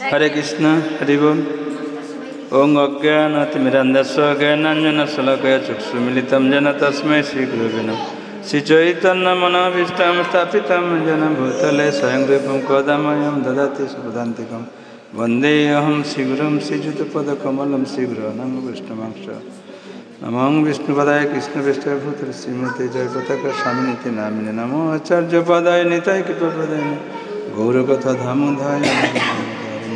हरे कृष्ण हरि बोल। ओं अज्ञानतिमिरन्धस्य ज्ञानाञ्जनशलाकया चक्षुर्मिलितं येन तस्मै श्रीगुरुवे नमः। श्रीचैतन्यमनोभीष्टं स्थापितं येन भूतले स्वयं रूपं कदामयं ददाति सुपदान्तिकं वन्देऽहं श्रीगुरुं श्रीयुतपदकमलं श्रीगुरों वैष्णवांश्च। नमो विष्णुपदाय कृष्णप्रेष्ठाय भूतले श्रीमते जयपताका स्वामिनिति नामिने नमो आचार्यपदाय निताय कृपापदाय गौरकथा धामोधाय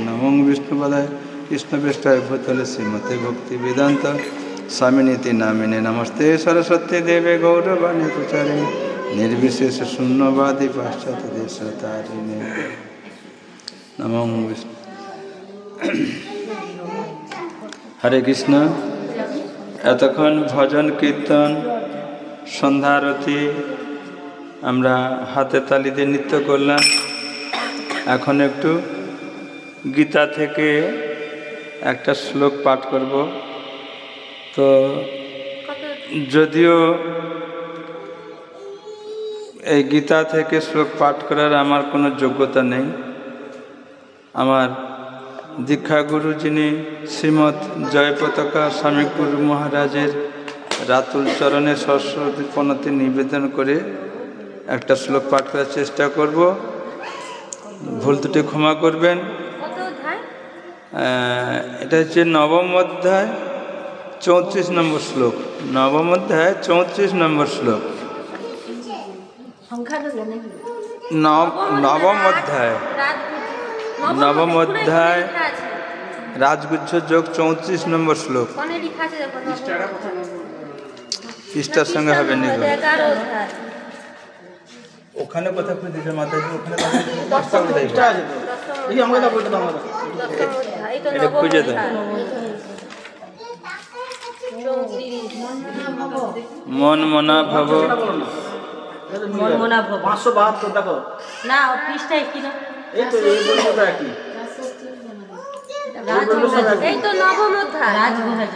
नमो विष्णुपदाय कृष्णप्रेष्ठाय भूतले श्रीमते भक्ति वेदांत स्वामिनिति नामिने नमस्ते सरस्वती देवे गौरवाणी प्रचारिणे निर्विशेष शून्यवादी पाश्चात्य देशतारिणे नमो विष्णु। हरे कृष्ण। এতক্ষণ ভজন কীর্তন সন্ধ্যারতি আমরা হাতে তালি দিয়ে নৃত্য করলাম। এখন একটু গীতা থেকে একটা শ্লোক পাঠ করব। তো যদিও এই গীতা থেকে শ্লোক পাঠ করার আমার কোনো যোগ্যতা নেই, আমার দীক্ষাগুরু যিনি শ্রীমৎ জয়পতাকা স্বামী গুরু মহারাজের রাতুল চরণে সরস্বতী প্রণতি নিবেদন করে একটা শ্লোক পাঠ করার চেষ্টা করব। ভুল ত্রুটি ক্ষমা করবেন। এটা হচ্ছে নবম অধ্যায় 34 নম্বর শ্লোক। নবম অধ্যায় 34 নম্বর শ্লোক। নবম অধ্যায় রাজগুচ্ছ যোগ 34 নম্বর শ্লোক। পৃষ্ঠার সঙ্গে হবে নি ওখানে কথা কই দিছে মাতাজি ওখানে এটা খুঁজে দেন। মন মনা ভব মন মনা ভব 572 দেখো না পৃষ্ঠায় কি না এই তো এই বইটা কি এই তো নবম অধ্যায়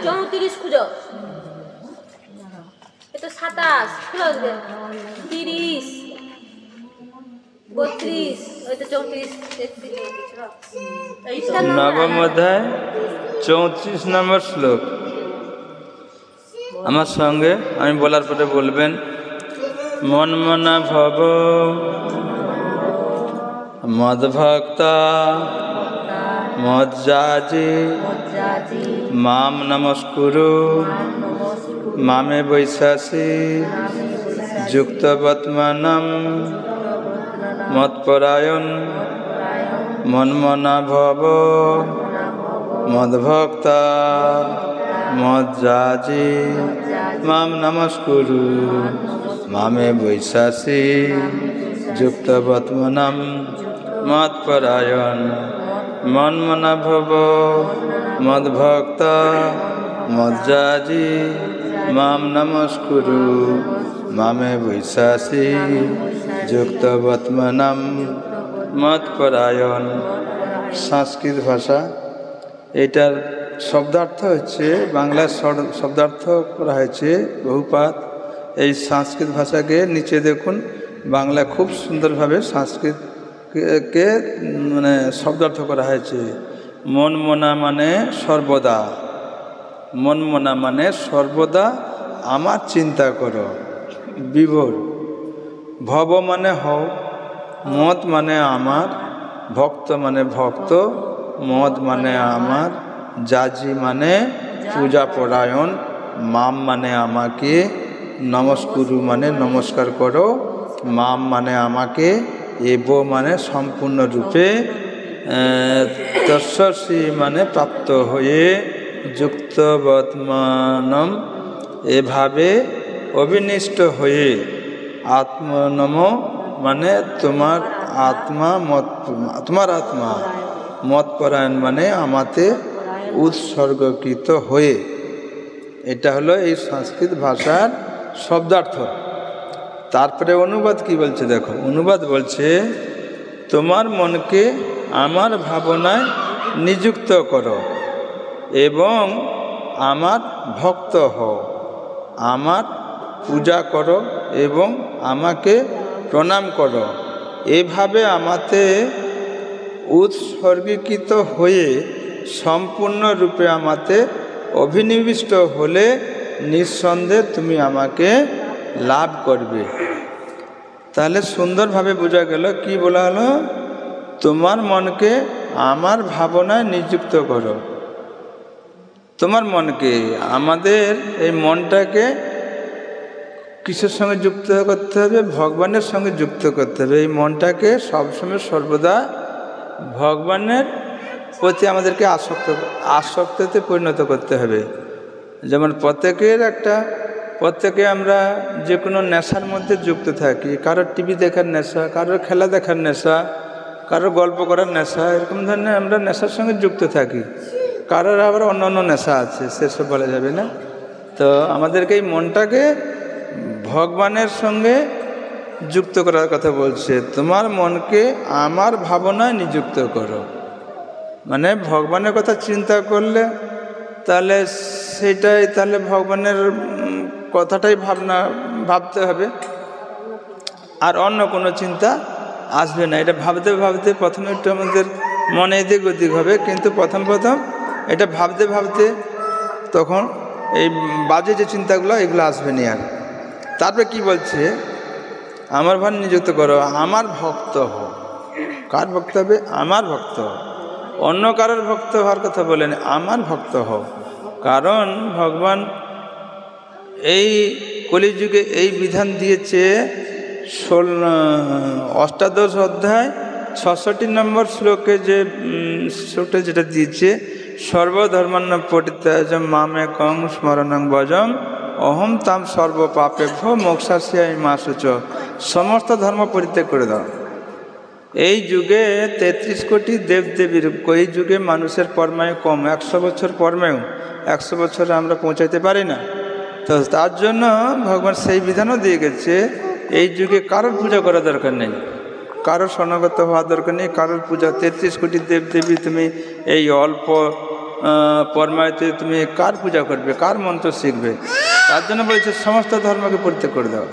34 খুঁজো। এই তো 27 খুঁজো 30 32 ওই তো 34 33 নবম অধ্যায় 34 নম্বর শ্লোক। আমার সঙ্গে আমি বলার পরে বলবেন। মন মনা ভব মদ্ভক্তা মজ্জাজি মাম নমস্কুরু মামে বৈশাসী যুক্তবৎমানম মৎপরায়ণ মনমনা ভব মদ্ভক্তা মজ্জাজি মাম নমস্কুরু মামে বৈশাসী যুক্তবৎমানম মৎপরায়ণ মনমনা ভব মদ্ভক্তা মজ্জাজি মাম নমস্কুরু মামে বৈশাসী যুক্তবৎমানম মৎপরায়ণ। সংস্কৃত ভাষা। এটার শব্দার্থ হচ্ছে, বাংলার শব্দার্থ করা হয়েছে বহুপাত। এই সংস্কৃত ভাষাকে নিচে দেখুন, বাংলা খুব সুন্দরভাবে সংস্কৃতকে মানে শব্দার্থ করা হয়েছে। মন মনা মানে সর্বদা, মন মনা মানে সর্বদা আমার চিন্তা করো, বিভোর। ভব মানে হও, মত মানে আমার, ভক্ত মানে ভক্ত, মদ মানে আমার, জাজি মানে পূজা পরায়ণ, মাম মানে আমাকে, নমস্কুরু মানে নমস্কার করো, মাম মানে আমাকে, এব মানে সম্পূর্ণরূপে, তস্যসি মানে প্রাপ্ত হয়ে, যুক্ত বর্তমানম এভাবে অবিনিষ্ট হয়ে, আত্মনম মানে তোমার আত্মা, তোমার আত্মা, মতপরায়ণ মানে আমাতে উৎসর্গকৃত হয়ে। এটা হলো এই সংস্কৃত ভাষার শব্দার্থ। তারপরে অনুবাদ কি বলছে দেখো। অনুবাদ বলছে, তোমার মনকে আমার ভাবনায় নিযুক্ত করো এবং আমার ভক্ত হও, আমার পূজা করো এবং আমাকে প্রণাম করো। এভাবে আমাতে উৎসর্গীকৃত হয়ে সম্পূর্ণরূপে আমাতে অভিনিবিষ্ট হলে নিঃসন্দেহে তুমি আমাকে লাভ করবে। তাহলে সুন্দরভাবে বোঝা গেল, কি বলা হলো? তোমার মনকে আমার ভাবনায় নিযুক্ত করো। তোমার মনকে, আমাদের এই মনটাকে কিসের সঙ্গে যুক্ত করতে হবে? ভগবানের সঙ্গে যুক্ত করতে হবে। এই মনটাকে সবসময় সর্বদা ভগবানের প্রতি আমাদেরকে আসক্ততে পরিণত করতে হবে। যেমন প্রত্যেকে আমরা যে কোনো নেশার মধ্যে যুক্ত থাকি। কারোর টিভি দেখার নেশা, কারোর খেলা দেখার নেশা, কারোর গল্প করার নেশা, এরকম ধরনের আমরা নেশার সঙ্গে যুক্ত থাকি। কারোর আবার অন্য অন্য নেশা আছে, সেসব বলা যাবে না। তো আমাদেরকে এই মনটাকে ভগবানের সঙ্গে যুক্ত করার কথা বলছে। তোমার মনকে আমার ভাবনায় নিযুক্ত করো, মানে ভগবানের কথা চিন্তা করলে তাহলে সেটাই, তাহলে ভগবানের কথাটাই ভাবতে হবে, আর অন্য কোনো চিন্তা আসবে না। এটা ভাবতে ভাবতে প্রথমে একটু আমাদের মনে এদিক ওদিক হবে, কিন্তু প্রথম এটা ভাবতে ভাবতে তখন এই বাজে যে চিন্তাগুলো এগুলো আসবে না। আর তারপরে কি বলছে? আমার ভাব নিযুক্ত করো, আমার ভক্ত হও। কার ভক্ত হবে? আমার ভক্ত হও। অন্য কারোর ভক্ত হওয়ার কথা বলেন, আমার ভক্ত হও। কারণ ভগবান এই কলিযুগে এই বিধান দিয়েছে। 18 অধ্যায় 66 নম্বর শ্লোকে যেটা দিয়েছে, সর্বধর্মান্ন পরিত্যাজ্যম মামেকং স্মরণং ভজম অহম তাম সর্ব পাপেভ্যো মোক্ষাস্যামি মা শুচ। সমস্ত ধর্ম পরিত্যাগ করে দাও। এই যুগে 33 কোটি দেবদেবীর, এই যুগে মানুষের পরমায়ু কম। 100 বছর পরমায়ু, 100 বছরে আমরা পৌঁছাইতে পারি না। তো তার জন্য ভগবান সেই বিধানও দিয়ে গেছে, এই যুগে কারোর পূজা করার দরকার নেই, কারোর শরণাগত হওয়ার দরকার নেই, কারোর পূজা। 33 কোটি দেবদেবী, তুমি এই অল্প পরমায়ুতে তুমি কার পূজা করবে, কার মন্ত্র শিখবে? তার জন্য বলছে সমস্ত ধর্মকে পরিত্যাগ করে দাও,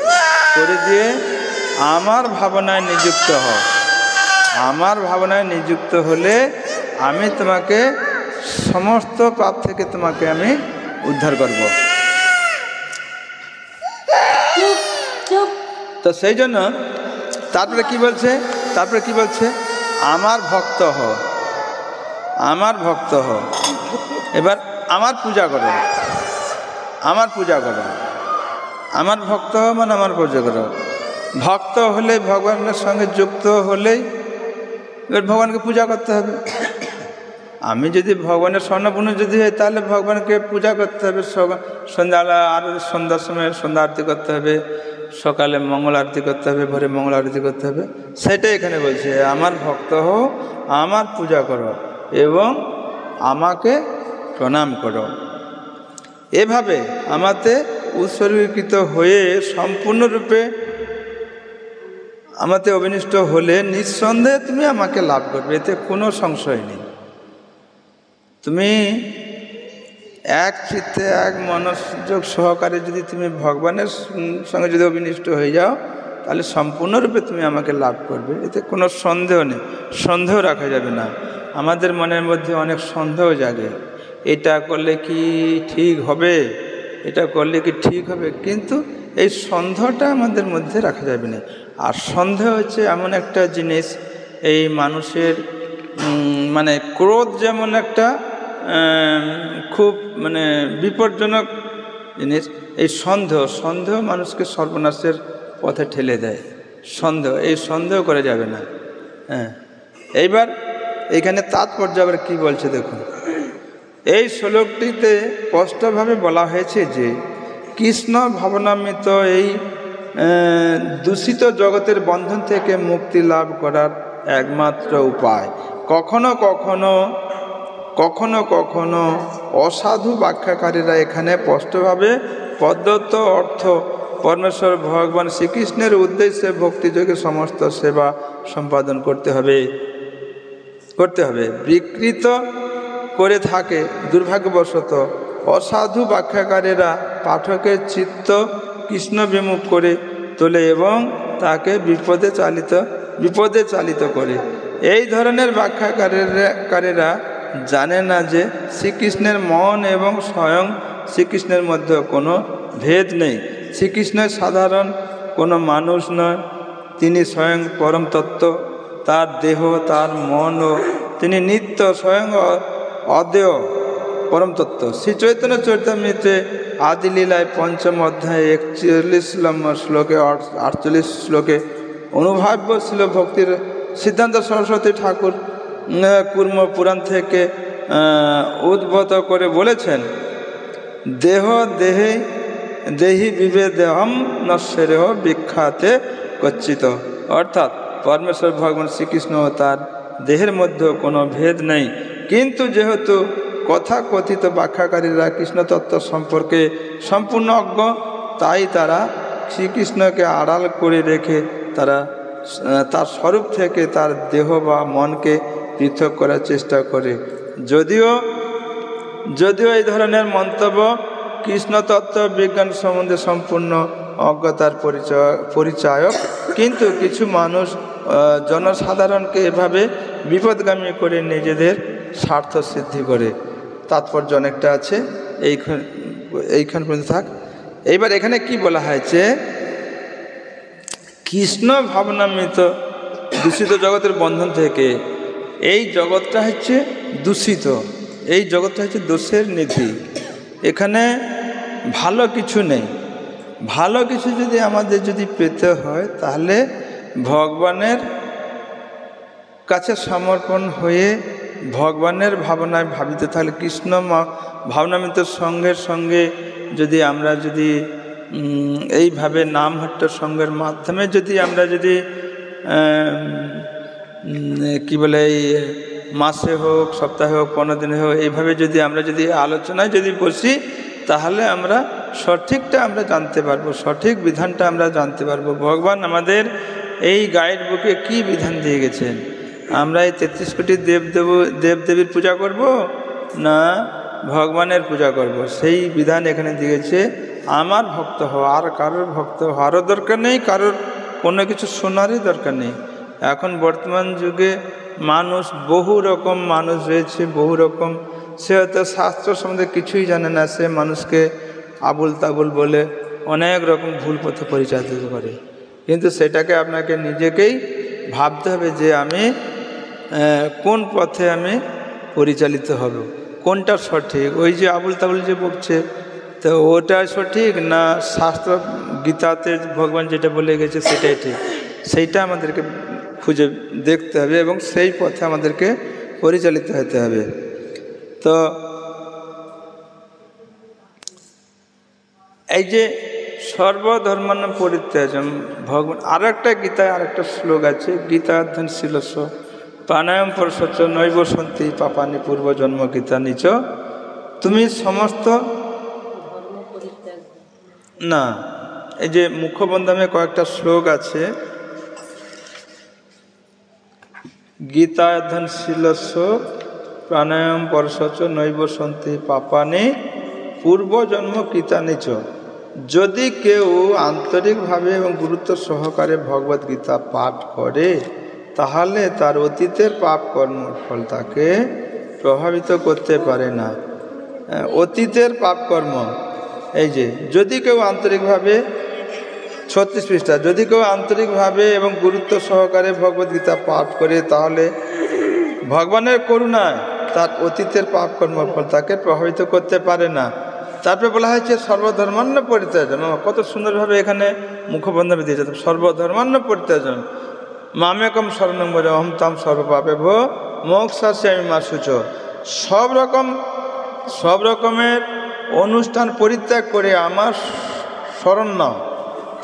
করে দিয়ে আমার ভাবনায় নিযুক্ত হও। আমার ভাবনায় নিযুক্ত হলে আমি তোমাকে সমস্ত পাপ থেকে তোমাকে আমি উদ্ধার করব। তো সেই জন্য তারপরে কি বলছে? আমার ভক্ত হও, আমার ভক্ত হও। এবার আমার পূজা করো, আমার পূজা করো। আমার ভক্ত হও মানে আমার পূজা করো। ভক্ত হলে, ভগবানের সঙ্গে যুক্ত হলেই এবার ভগবানকে পূজা করতে হবে। আমি যদি ভগবানের স্বর্ণপূর্ণ যদি হয়, তাহলে ভগবানকে পূজা করতে হবে। সন্ধ্যাবেলা আর সন্ধ্যার সময় সন্ধ্যা আরতি করতে হবে, সকালে মঙ্গল আরতি করতে হবে, ভোরে মঙ্গল আরতি করতে হবে। সেটাই এখানে বলছে, আমার ভক্ত হও, আমার পূজা করো এবং আমাকে প্রণাম করো। এভাবে আমাতে উৎসর্গীকৃত হয়ে সম্পূর্ণরূপে আমাতে অভিনিষ্ট হলে নিঃসন্দেহে তুমি আমাকে লাভ করবে, এতে কোনো সংশয় নেই। তুমি এক চিত্তে এক মনোযোগ সহকারে যদি তুমি ভগবানের সঙ্গে যদি অভিনিষ্ট হয়ে যাও, তাহলে সম্পূর্ণরূপে তুমি আমাকে লাভ করবে, এতে কোনো সন্দেহ নেই। সন্দেহ রাখা যাবে না। আমাদের মনের মধ্যে অনেক সন্দেহ জাগে, এটা করলে কি ঠিক হবে, এটা করলে কি ঠিক হবে, কিন্তু এই সন্দেহটা আমাদের মধ্যে রাখা যাবে না। আর সন্দেহ হচ্ছে এমন একটা জিনিস, এই মানুষের মানে ক্রোধ যেমন একটা খুব মানে বিপজ্জনক জিনিস, এই সন্দেহ মানুষকে সর্বনাশের পথে ঠেলে দেয়। এই সন্দেহ করে যাবে না। হ্যাঁ, এইবার এইখানে তাৎপর্য আবার কী বলছে দেখুন। এই শ্লোকটিতে স্পষ্টভাবে বলা হয়েছে যে কৃষ্ণ ভাবনামৃত এই দূষিত জগতের বন্ধন থেকে মুক্তি লাভ করার একমাত্র উপায়। কখনো কখনো অসাধু ব্যাখ্যাকারীরা এখানে স্পষ্টভাবে প্রদত্ত অর্থ পরমেশ্বর ভগবান শ্রীকৃষ্ণের উদ্দেশ্যে ভক্তিযোগে সমস্ত সেবা সম্পাদন করতে হবে বিকৃত করে থাকে। দুর্ভাগ্যবশত অসাধু ব্যাখ্যাকারীরা পাঠকের চিত্ত কৃষ্ণ বিমুখ করে তোলে এবং তাকে বিপদে চালিত করে। এই ধরনের ব্যাখ্যাকারীরা জানে না যে শ্রীকৃষ্ণের মন এবং স্বয়ং শ্রীকৃষ্ণের মধ্যে কোনো ভেদ নেই। শ্রীকৃষ্ণ সাধারণ কোনো মানুষ নয়, তিনি স্বয়ং পরম তত্ত্ব। তার দেহ, তার মন ও তিনি নিত্য স্বয়ং অদেয় পরম তত্ত্ব। শ্রী চৈতন্য চরিতামৃতে আদিলীলায় ৫ম অধ্যায়ে ৪১ নম্বর শ্লোকে ৪৮ শ্লোকে অনুভাব্য ছিল ভক্তির সিদ্ধান্ত সরস্বতী ঠাকুর কুর্ম পুরাণ থেকে উদ্ভূত করে বলেছেন, দেহ দেহে দেহি বিভেদেহম নশ্বরেহ বিখ্যাতে কচ্ছিত। অর্থাৎ পরমেশ্বর ভগবান শ্রীকৃষ্ণ ও তার দেহের মধ্যে কোনো ভেদ নেই। কিন্তু যেহেতু কথাকথিত ব্যাখ্যাকারীরা কৃষ্ণতত্ত্ব সম্পর্কে সম্পূর্ণ অজ্ঞ, তাই তারা শ্রীকৃষ্ণকে আড়াল করে রেখে তার স্বরূপ থেকে তার দেহ বা মনকে পৃথক করার চেষ্টা করে। যদিও এই ধরনের মন্তব্য কৃষ্ণতত্ত্ব বিজ্ঞান সম্বন্ধে সম্পূর্ণ অজ্ঞতার পরিচায়ক, কিন্তু কিছু মানুষ জনসাধারণকে এভাবে বিপদগামী করে নিজেদের স্বার্থ সিদ্ধি করে। তাৎপর্য অনেকটা আছে, এইখান পর্যন্ত থাক। এইবার এখানে কি বলা হয়েছে, কৃষ্ণ ভাবনামৃত দূষিত জগতের বন্ধন থেকে এই জগৎটা হচ্ছে দূষিত, এই জগৎটা হচ্ছে দোষের নিধি। এখানে ভালো কিছু নেই। ভালো কিছু যদি আমাদের পেতে হয়, তাহলে ভগবানের কাছে সমর্পণ হয়ে ভগবানের ভাবনায় ভাবিতে, তাহলে কৃষ্ণ ভাবনামৃত সঙ্গের সঙ্গে আমরা এইভাবে নামহট্ট সঙ্গের মাধ্যমে আমরা কি বলে, এই মাসে হোক, সপ্তাহে হোক, 15 দিনে হোক, এইভাবে আমরা আলোচনায় বসি, তাহলে আমরা সঠিকটা আমরা জানতে পারবো, সঠিক বিধানটা আমরা জানতে পারবো। ভগবান আমাদের এই গাইড বুকে কি বিধান দিয়ে গেছেন। আমরা এই 33 কোটি দেবদেবীর পূজা করব না ভগবানের পূজা করব, সেই বিধান এখানে দিয়েছে। আমার ভক্ত হওয়া, আর কারোর ভক্ত হওয়ারও দরকার নেই, কারোর কোনো কিছু শোনারই দরকার নেই। এখন বর্তমান যুগে বহু রকম মানুষ রয়েছে, বহু রকম, সে হয়তো শাস্ত্র সম্বন্ধে কিছুই জানে না, সে মানুষকে আবুল তাবুল বলে অনেক রকম ভুল পথে পরিচালিত করে। কিন্তু সেটাকে আপনাকে নিজেকেই ভাবতে হবে যে আমি কোন পথে আমি পরিচালিত হব, কোনটা সঠিক। ওই যে আবুল তাবুল বকছে, তো ওটা সঠিক না শাস্ত্র গীতাতে ভগবান যেটা বলে গেছে সেটাই ঠিক, সেইটা আমাদেরকে খুঁজে দেখতে হবে এবং সেই পথে আমাদেরকে পরিচালিত হতে হবে। তো এই যে সর্বধর্মান্ন পরিত্যাজম, ভগবান আর একটা গীতায় আর একটা শ্লোক আছে, গীতা অধ্যয়ন শিলস্ব প্রাণায়াম পরশচ নৈব সন্তি পাপানি পূর্বজন্ম গীতা নিচ। তুমি সমস্ত না, এই যে মুখবন্ধমে কয়েকটা শ্লোক আছে, গীতা অধ্যয়ন শিলস্ব প্রাণায়াম পরশচ নৈব সন্তি পাপানি পূর্বজন্ম কৃতা নিচ। যদি কেউ আন্তরিকভাবে এবং গুরুত্ব সহকারে ভগবদ্গীতা পাঠ করে, তাহলে তার অতীতের পাপ কর্মফল তাকে প্রভাবিত করতে পারে না। অতীতের পাপ কর্ম, এই যে যদি কেউ আন্তরিকভাবে, 36 পৃষ্ঠা, যদি কেউ আন্তরিকভাবে এবং গুরুত্ব সহকারে ভগবদ্গীতা পাঠ করে, তাহলে ভগবানের করুণায় তার অতীতের পাপ কর্মফল তাকে প্রভাবিত করতে পারে না। তারপরে বলা হয়েছে সর্বধর্মান্ন পরিত্যাজন, কত সুন্দরভাবে এখানে মুখবন্ধনে দিয়েছে, সর্বধর্মান্ন পরিত্যাজন মামেকম শরণং ব্রজ অহং তাম সর্বপাপেভ্য মোক্ষাস্যামি মা শুচ। সব রকমের অনুষ্ঠান পরিত্যাগ করে আমার শরণ নাও,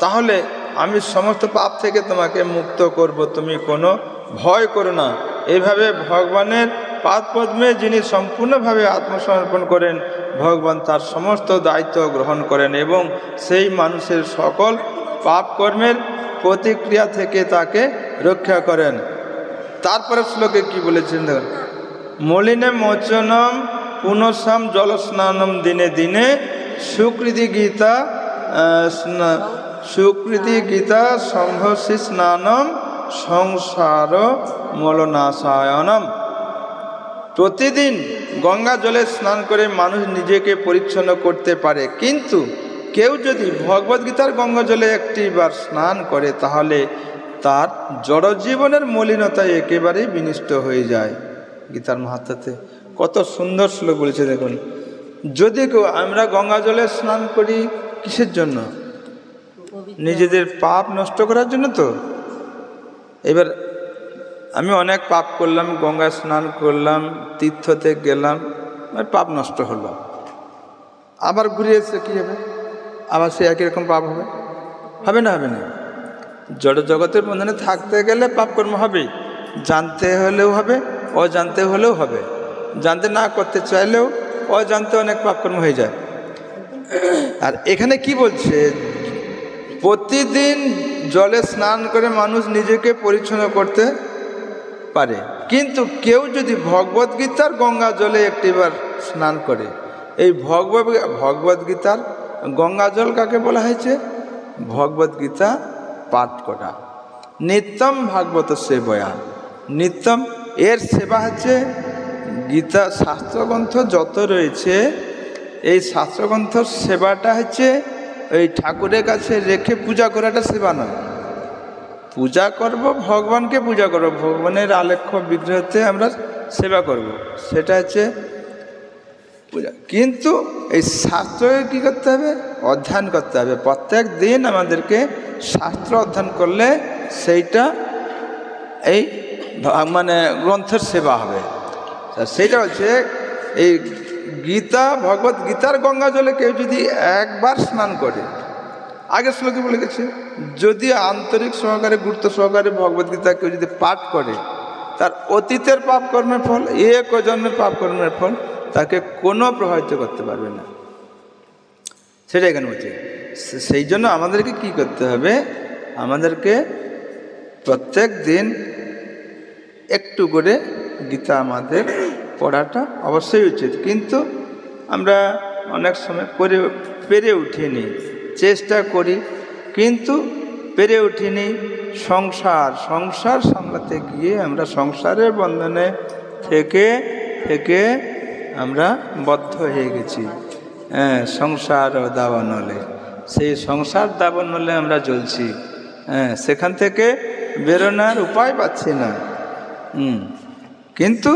তাহলে আমি সমস্ত পাপ থেকে তোমাকে মুক্ত করব, তুমি কোনো ভয় করো না। এইভাবে ভগবানের পাদপদ্মে যিনি সম্পূর্ণভাবে আত্মসমর্পণ করেন, ভগবান তার সমস্ত দায়িত্ব গ্রহণ করেন এবং সেই মানুষের সকল পাপ কর্মের প্রতিক্রিয়া থেকে তাকে রক্ষা করেন। তারপরে শ্লোকে কি বলেছেন দেখুন, মলিনে মোচনম পুনঃসাম জলস্নানম দিনে দিনে সুকৃতি গীতা সম্ভসি স্নানম সংসার মলনাশায়নম। প্রতিদিন গঙ্গা জলে স্নান করে মানুষ নিজেকে পরিচ্ছন্ন করতে পারে, কিন্তু কেউ যদি ভগবদ্গীতার গঙ্গা জলে একটিবার স্নান করে তাহলে তার জড়জীবনের মলিনতা একেবারেই বিনষ্ট হয়ে যায়। গীতার মাহাত্ম্যতে কত সুন্দর শ্লোক বলেছে দেখুন। যদি কেউ, আমরা গঙ্গা জলে স্নান করি কিসের জন্য? নিজেদের পাপ নষ্ট করার জন্য তো। এবার আমি অনেক পাপ করলাম, গঙ্গা স্নান করলাম, তীর্থতে গেলাম, পাপ নষ্ট হলো, আবার ঘুরে এসে কী হবে? আবার সে একই রকম পাপ হবে? হবে না? হবে না। জড় জগতের বন্ধনে থাকতে গেলে পাপকর্ম হবেই, জানতে হলেও হবে, অজান্তে হলেও হবে। জানতে না করতে চাইলেও অজান্তে অনেক পাপকর্ম হয়ে যায়। আর এখানে কি বলছে? প্রতিদিন জলে স্নান করে মানুষ নিজেকে পরিচ্ছন্ন করতে পারে, কিন্তু কেউ যদি ভগবদ্গীতার গঙ্গা জলে একটিবার স্নান করে, এই ভগবদ্গীতার গঙ্গা জল কাকে বলা হয়েছে? ভগবদ্গীতা পাঠ করা। নিত্যম ভাগবত সেবয়া। নিত্যম এর সেবা হচ্ছে গীতা শাস্ত্রগ্রন্থ যত রয়েছে, এই শাস্ত্রগ্রন্থর সেবাটা হচ্ছে এই ঠাকুরের কাছে রেখে পূজা করাটা সেবা নয়। পূজা করব, ভগবানকে পূজা করব, ভগবানের আলেখ্য বিগ্রহতে আমরা সেবা করব, সেটা হচ্ছে পূজা। কিন্তু এই শাস্ত্রকে কী করতে হবে? অধ্যয়ন করতে হবে। প্রত্যেক দিন আমাদেরকে শাস্ত্র অধ্যয়ন করলে সেইটা এই মানে গ্রন্থের সেবা হবে। সেইটা হচ্ছে এই গীতা, ভগবত গীতার গঙ্গা জলে কেউ যদি একবার স্নান করে, আগের শ্লোকে বলে গেছে, যদি আন্তরিক সহকারে গুরুত্ব সহকারে ভগবদ্গীতা কেউ যদি পাঠ করে, তার অতীতের পাপ কর্মের ফল, এক জন্মের পাপ কর্মের ফল তাকে কোনো প্রভাবিত করতে পারবে না। সেটা এখানে বলছে। সেই জন্য আমাদেরকে কি করতে হবে? আমাদেরকে প্রত্যেক দিন একটু করে গীতা আমাদের পড়াটা অবশ্যই উচিত। কিন্তু আমরা অনেক সময় পেরে উঠিনি, চেষ্টা করি কিন্তু পেরে উঠিনি। সংসার সামলাতে গিয়ে আমরা সংসারের বন্ধনে থেকে থেকে আমরা বদ্ধ হয়ে গেছি। সংসার দাবানলে, সেই সংসার দাবানলে আমরা জ্বলছি। সেখান থেকে বেরোনোর উপায় পাচ্ছি না। কিন্তু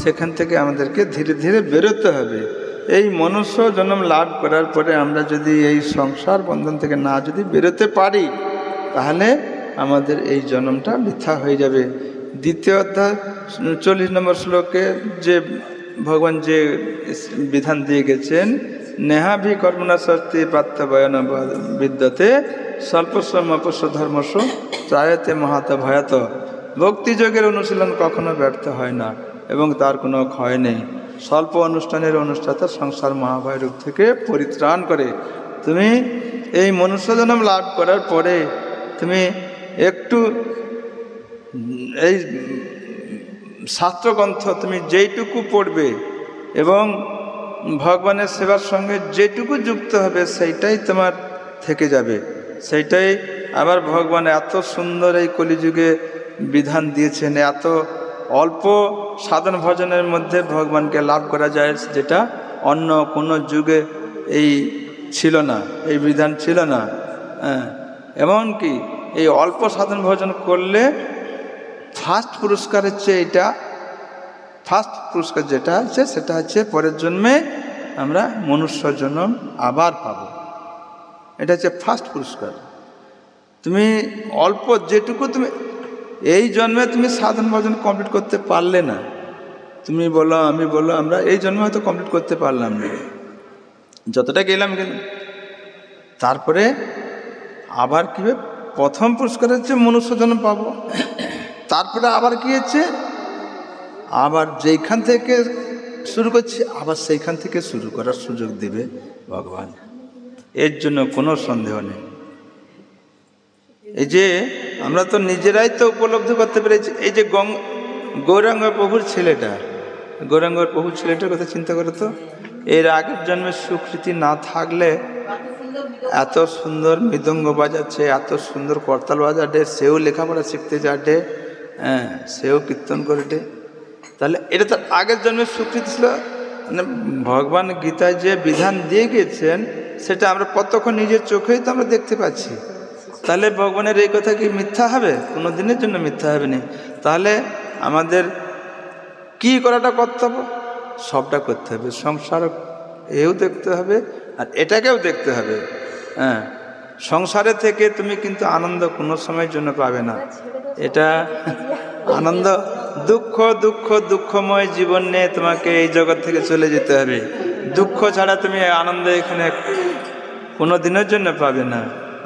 সেখান থেকে আমাদেরকে ধীরে ধীরে বেরোতে হবে। এই মনুষ্য জন্ম লাভ করার পরে আমরা যদি এই সংসার বন্ধন থেকে না যদি বেরোতে পারি, তাহলে আমাদের এই জন্মটা বৃথা হয়ে যাবে। দ্বিতীয় অধ্যায় 40 নম্বর শ্লোকে যে ভগবান যে বিধান দিয়ে গেছেন, নেহাভি কর্মণা শক্তি প্রাত্যবয়ন বিদ্যতে স্বল্পস্বম অপস্য ধর্মস্ব ত্রায়তে মহাত ভয়াত। ভক্তিযোগের অনুশীলন কখনো ব্যর্থ হয় না এবং তার কোনো ক্ষয় নেই। স্বল্প অনুষ্ঠানের অনুষ্ঠাতা সংসার মহাভয় রূপ থেকে পরিত্রাণ করে। তুমি এই মনুষ্য জন্ম লাভ করার পরে তুমি একটু এই শাস্ত্রগ্রন্থ তুমি যেইটুকু পড়বে এবং ভগবানের সেবার সঙ্গে যেটুকু যুক্ত হবে সেইটাই তোমার থেকে যাবে। সেইটাই আবার ভগবান এত সুন্দর এই কলিযুগে বিধান দিয়েছেন। এত অল্প সাধন ভজনের মধ্যে ভগবানকে লাভ করা যায়, যেটা অন্য কোনো যুগে এই ছিল না, এই বিধান ছিল না। এমনকি এই অল্প সাধন ভজন করলে ফার্স্ট পুরস্কারের চেয়ে এটা ফার্স্ট পুরস্কার যেটা আছে সেটা হচ্ছে পরের জন্মে আমরা মনুষ্য জন্ম আবার পাব। এটা হচ্ছে ফার্স্ট পুরস্কার। তুমি অল্প যেটুকু তুমি এই জন্মে তুমি সাধন ভজন কমপ্লিট করতে পারলে না, তুমি বলো আমি বলো আমরা এই জন্মে হয়তো কমপ্লিট করতে পারলাম না, যতটা গেলাম। তারপরে আবার কী হবে? প্রথম পুরস্কার হচ্ছে মনুষ্য জন্ম পাবো। তারপরে আবার কী হচ্ছে? আবার যেইখান থেকে শুরু করছি আবার সেইখান থেকে শুরু করার সুযোগ দেবে ভগবান। এর জন্য কোনো সন্দেহ নেই। এই যে আমরা তো নিজেরাই তো উপলব্ধি করতে পেরেছি। এই যে গৌরাঙ্গ প্রভুর ছেলেটা, গৌরাঙ্গর প্রভুর ছেলেটার কথা চিন্তা করে তো, এর আগের জন্মের সুকৃতি না থাকলে এত সুন্দর মৃদঙ্গ বাজাচ্ছে, এত সুন্দর করতাল বাজাডে, সেও লেখাপড়া শিখতে যাডে, হ্যাঁ সেও কীর্তন করে। তাহলে এটা তার আগের জন্মের স্বীকৃতি ছিল। মানে ভগবান গীতায় যে বিধান দিয়ে গিয়েছেন সেটা আমরা প্রত্যক্ষ নিজের চোখেই তো আমরা দেখতে পাচ্ছি। তাহলে ভগবানের এই কথা কি মিথ্যা হবে? কোনো দিনের জন্য মিথ্যা হবে না। তাহলে আমাদের কি করাটা কর্তব্য? সবটা করতে হবে। সংসার এও দেখতে হবে আর এটাকেও দেখতে হবে। হ্যাঁ, সংসারে থেকে তুমি কিন্তু আনন্দ কোনো সময়ের জন্য পাবে না। এটা আনন্দ, দুঃখময় জীবন নিয়ে তোমাকে এই জগৎ থেকে চলে যেতে হবে। দুঃখ ছাড়া তুমি আনন্দ এখানে কোনো দিনের জন্য পাবে না।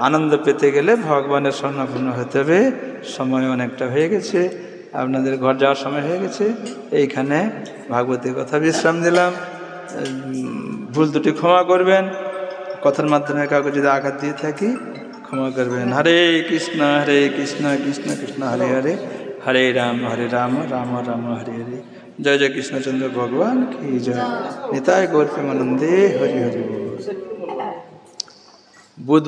আনন্দ পেতে গেলে ভগবানের স্বর্ণপূর্ণ হতে হবে। সময় অনেকটা হয়ে গেছে, আপনাদের ঘর যাওয়ার সময় হয়ে গেছে। এইখানে ভাগবতের কথা বিশ্রাম দিলাম। ভুল ত্রুটি ক্ষমা করবেন, কথার মাধ্যমে কাউকে যদি আঘাত দিয়ে থাকি ক্ষমা করবেন। হরে কৃষ্ণ কৃষ্ণ কৃষ্ণ হরে হরে, হরে রাম রাম রাম হরে হরে। জয় জয় কৃষ্ণচন্দ্র ভগবান কি জয়। নিতাই গৌর প্রেমানন্দে হরি হরি বল। বুধবার